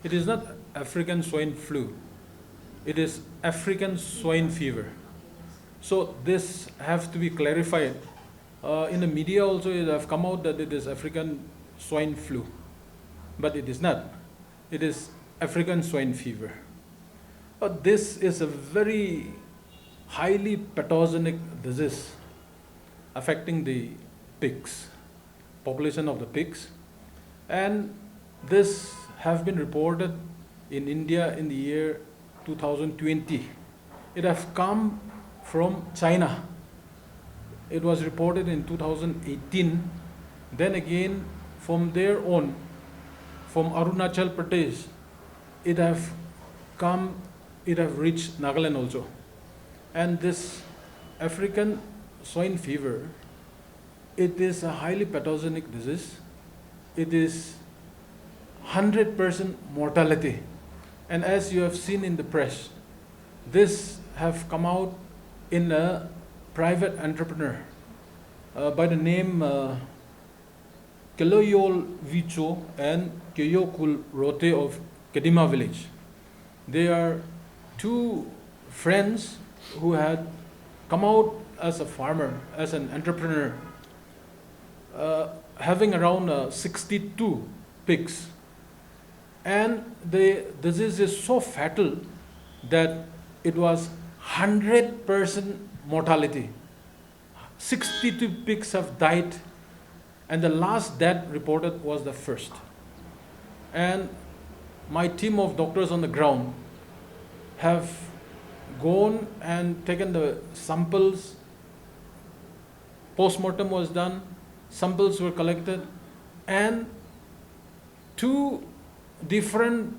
It is not African swine flu. It is African swine fever. So this has to be clarified. In the media also it have come out that it is African swine flu, but it is not. It is African swine fever. But this is a very highly pathogenic disease affecting the pigs, population of the pigs, and this have been reported in India in the year 2020. It has come from China. It was reported in 2018. Then again, from there on, from Arunachal Pradesh, it have come, it have reached Nagaland also. And this African swine fever, it is a highly pathogenic disease. It is 100% mortality. And as you have seen in the press, this have come out in a private entrepreneur by the name Keloyol Vicho and Keyokul Rote of Kohima village. They are two friends who had come out as a farmer, as an entrepreneur, having around 62 pigs. And the disease is so fatal that it was 100% mortality. 62 pigs have died, and the last death reported was the first. And my team of doctors on the ground have gone and taken the samples. Post-mortem was done, samples were collected, and two different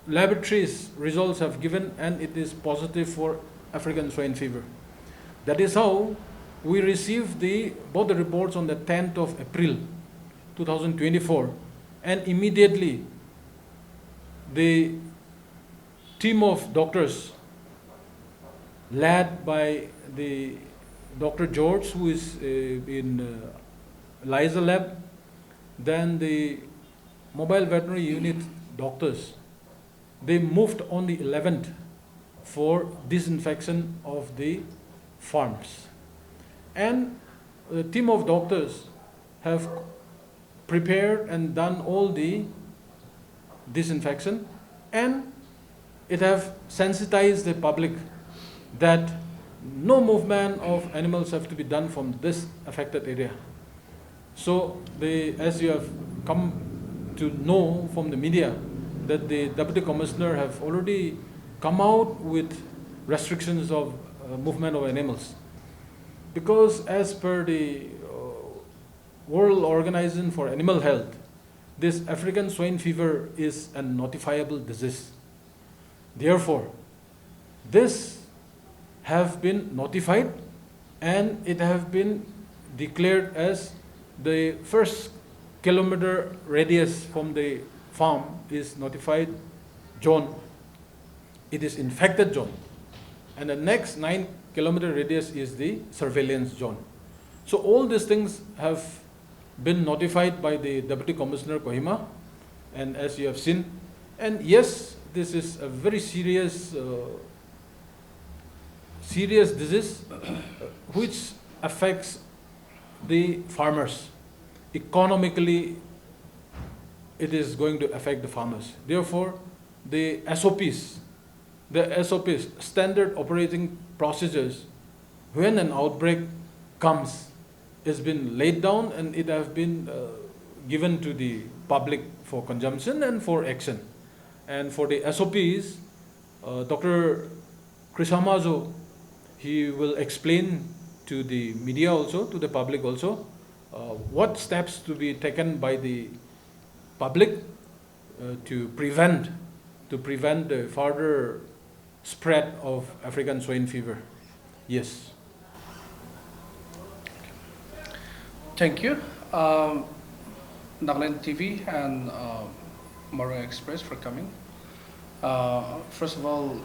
laboratories results have given, and it is positive for African swine fever. That is how we received both the reports on the 10th of April 2024, and immediately the team of doctors led by the Dr. George, who is in Liza lab, then the mobile veterinary unit doctors, they moved on the 11th for disinfection of the farms. And the team of doctors have prepared and done all the disinfection, and it have sensitized the public that no movement of animals have to be done from this affected area. So as you have come to know from the media, that the Deputy Commissioner have already come out with restrictions of movement of animals. Because as per the World Organization for Animal Health, this African swine fever is a notifiable disease. Therefore, this have been notified, and it have been declared as the first kilometer radius from the farm is notified zone. It is infected zone. And the next 9-kilometer radius is the surveillance zone. So all these things have been notified by the Deputy Commissioner Kohima, and as you have seen, and yes, this is a very serious disease which affects the farmers. Economically, it is going to affect the farmers. Therefore, the SOPs, standard operating procedures, when an outbreak comes, has been laid down, and it has been given to the public for consumption and for action. And for the SOPs, Dr. Krisamazo, he will explain to the media also, to the public also, what steps to be taken by the public to prevent the further spread of African swine fever. Yes. Thank you, NLTV and Morning Express for coming. First of all,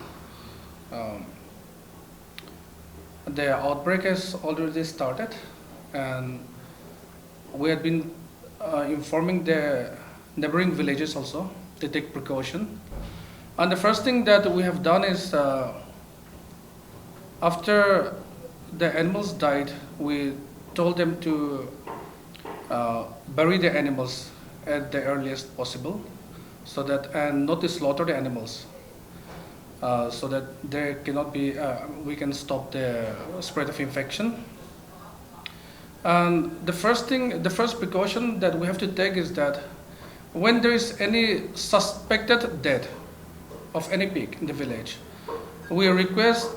the outbreak has already started, and we have been informing the neighboring villages also to take precaution. And the first thing that we have done is after the animals died, we told them to bury the animals at the earliest possible, so that and not to slaughter the animals, so that there cannot be we can stop the spread of infection. And the first precaution that we have to take is that when there is any suspected death of any pig in the village, we request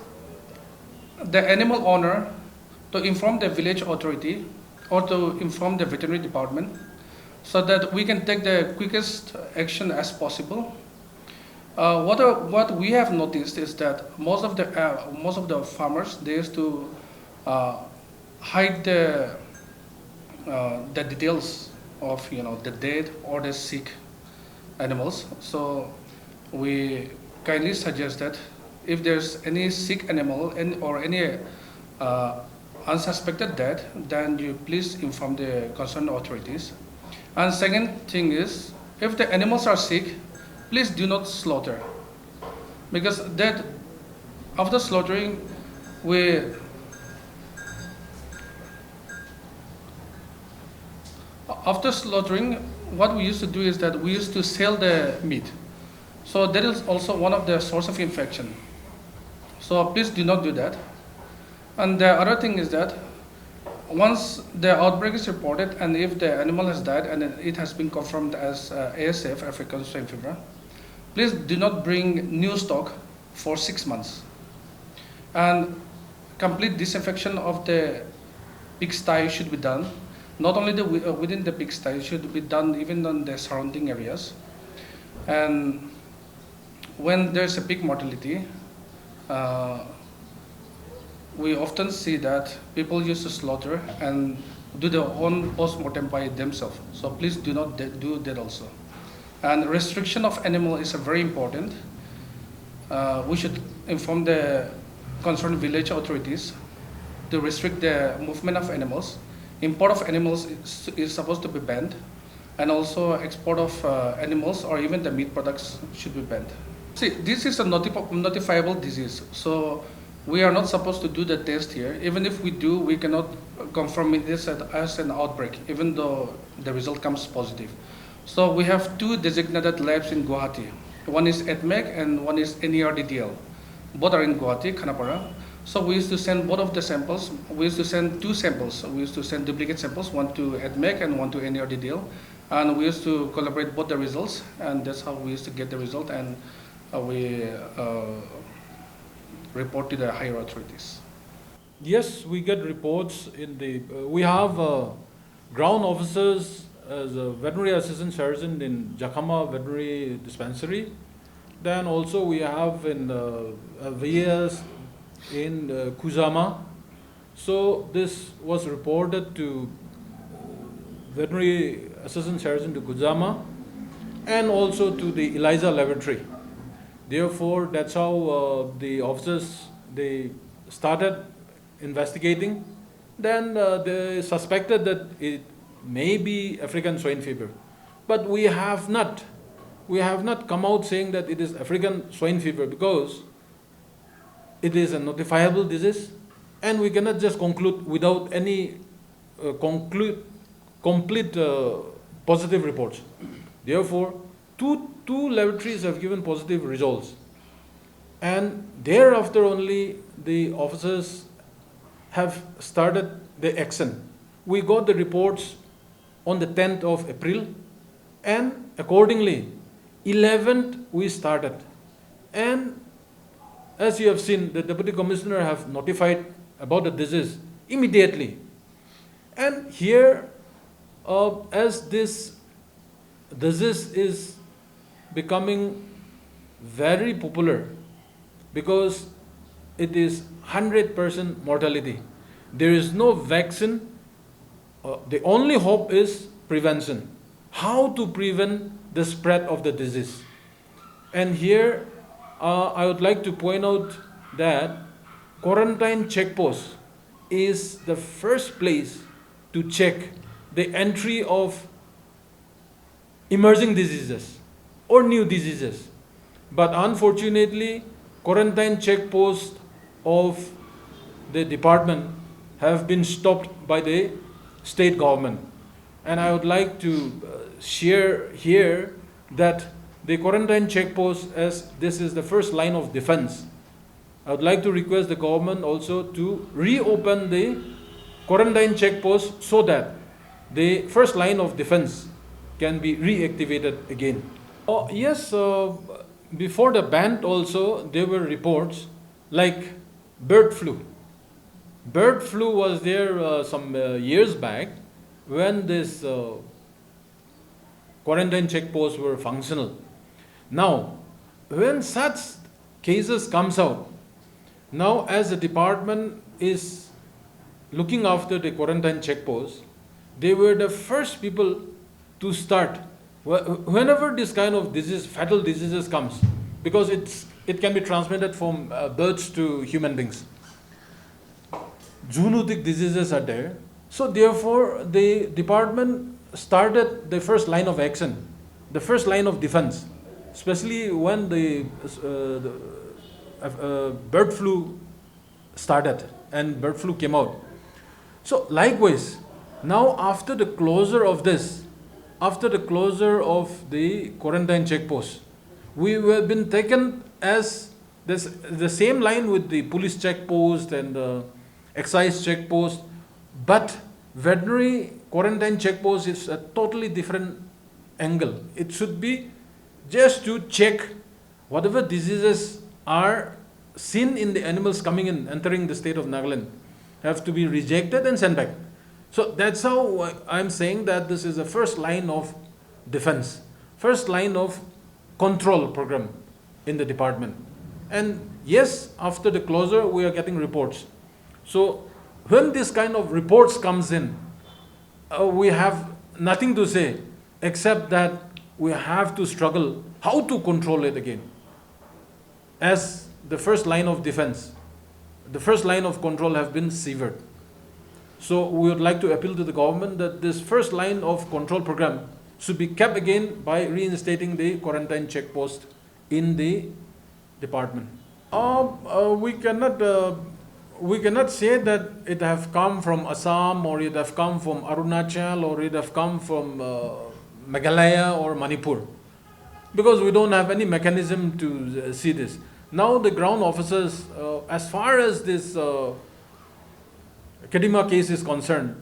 the animal owner to inform the village authority or to inform the veterinary department, so that we can take the quickest action as possible. What we have noticed is that most of the farmers, they used to hide the details of the dead or the sick animals. So we kindly suggest that if there's any sick animal or any unsuspected death, then you please inform the concerned authorities. And second thing is, if the animals are sick, please do not slaughter, because that after slaughtering what we used to do is that we used to sell the meat. So that is also one of the source of infection. So please do not do that. And the other thing is that once the outbreak is reported, and if the animal has died and it has been confirmed as ASF, African swine fever, please do not bring new stock for 6 months. And complete disinfection of the pigsty should be done. Not only within the pigsty, it should be done even on the surrounding areas. And when there's a pig mortality, we often see that people used to slaughter and do their own post-mortem by themselves. So please do not do that also. And restriction of animal is very important. We should inform the concerned village authorities to restrict the movement of animals. Import of animals is supposed to be banned, and also export of animals or even the meat products should be banned. See, this is a notifiable disease, so we are not supposed to do the test here. Even if we do, we cannot confirm it as an outbreak, even though the result comes positive. So we have 2 designated labs in Guwahati. One is EDMEC and one is NERDDL. Both are in Guwahati, Khanapara. So we used to send both of the samples. We used to send 2 samples. We used to send duplicate samples, one to EDMEC and one to NERDDL. And we used to collaborate both the results, and that's how we used to get the result, and we report to the higher authorities. Yes, we get reports in the, we have ground officers as a veterinary assistant sergeant in Jakhama Veterinary Dispensary. Then also we have in VS in Kuzama. So this was reported to Veterinary Assistant Sergeant to Kuzama and also to the ELISA laboratory. Therefore, that's how the officers, they started investigating. Then they suspected that it may be African swine fever. But we have not come out saying that it is African swine fever, because it is a notifiable disease, and we cannot just conclude without any complete positive reports. Therefore, two laboratories have given positive results, and thereafter only the officers have started the action. We got the reports on the 10th of April, and accordingly 11th we started. And as you have seen, the Deputy Commissioner have notified about the disease immediately. And here, as this disease is becoming very popular, because it is 100% mortality. There is no vaccine. The only hope is prevention. How to prevent the spread of the disease? And here, I would like to point out that quarantine checkpost is the first place to check the entry of emerging diseases. or new diseases. But unfortunately, quarantine checkposts of the department have been stopped by the state government. And I would like to share here that the quarantine checkpost, as this is the first line of defense, I would like to request the government also to reopen the quarantine checkpost so that the first line of defense can be reactivated again. Oh, yes, before the ban also there were reports like bird flu. Bird flu was there some years back when this quarantine checkposts were functional. Now, when such cases comes out, now as the department is looking after the quarantine checkposts, they were the first people to start whenever this kind of disease, fatal diseases comes, because it can be transmitted from birds to human beings. Zoonotic diseases are there. So therefore, the department started the first line of action, the first line of defense, especially when the bird flu started and bird flu came out. So likewise, now after the closure of this, after the closure of the quarantine checkposts, we have been taken as the same line with the police checkpost and the excise checkpost, but veterinary quarantine checkpost is a totally different angle. It should be just to check whatever diseases are seen in the animals coming in, entering the state of Nagaland, have to be rejected and sent back. So that's how I'm saying that this is the first line of defense, first line of control program in the department. And yes, after the closure, we are getting reports. So when this kind of reports comes in, we have nothing to say except that we have to struggle how to control it again. As the first line of defense, the first line of control have been severed. So we would like to appeal to the government that this first line of control program should be kept again by reinstating the quarantine checkpost in the department. We cannot say that it have come from Assam or it have come from Arunachal or it have come from Meghalaya or Manipur, because we don't have any mechanism to see this. Now the ground officers, as far as this Kohima case is concerned,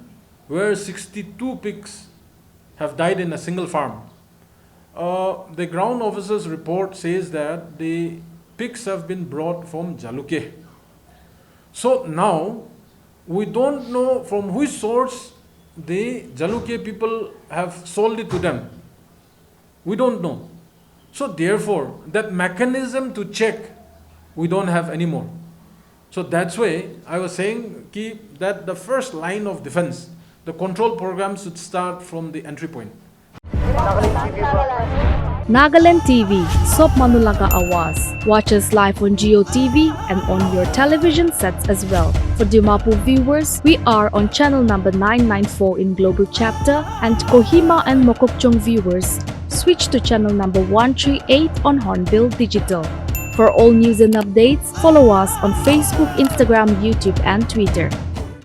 where 62 pigs have died in a single farm, the ground officers report says that the pigs have been brought from Jaluke. So now we don't know from which source the Jaluke people have sold it to them. We don't know. So therefore, that mechanism to check, we don't have anymore. So that's why I was saying that the first line of defense, the control program should start from the entry point. Nagaland TV, Sob Manulaga Awas. Watch us live on Geo TV and on your television sets as well. For Dimapur viewers, we are on channel number 994 in Global Chapter, and Kohima and Mokokchung viewers, switch to channel number 138 on Hornbill Digital. For all news and updates, follow us on Facebook, Instagram, YouTube, and Twitter.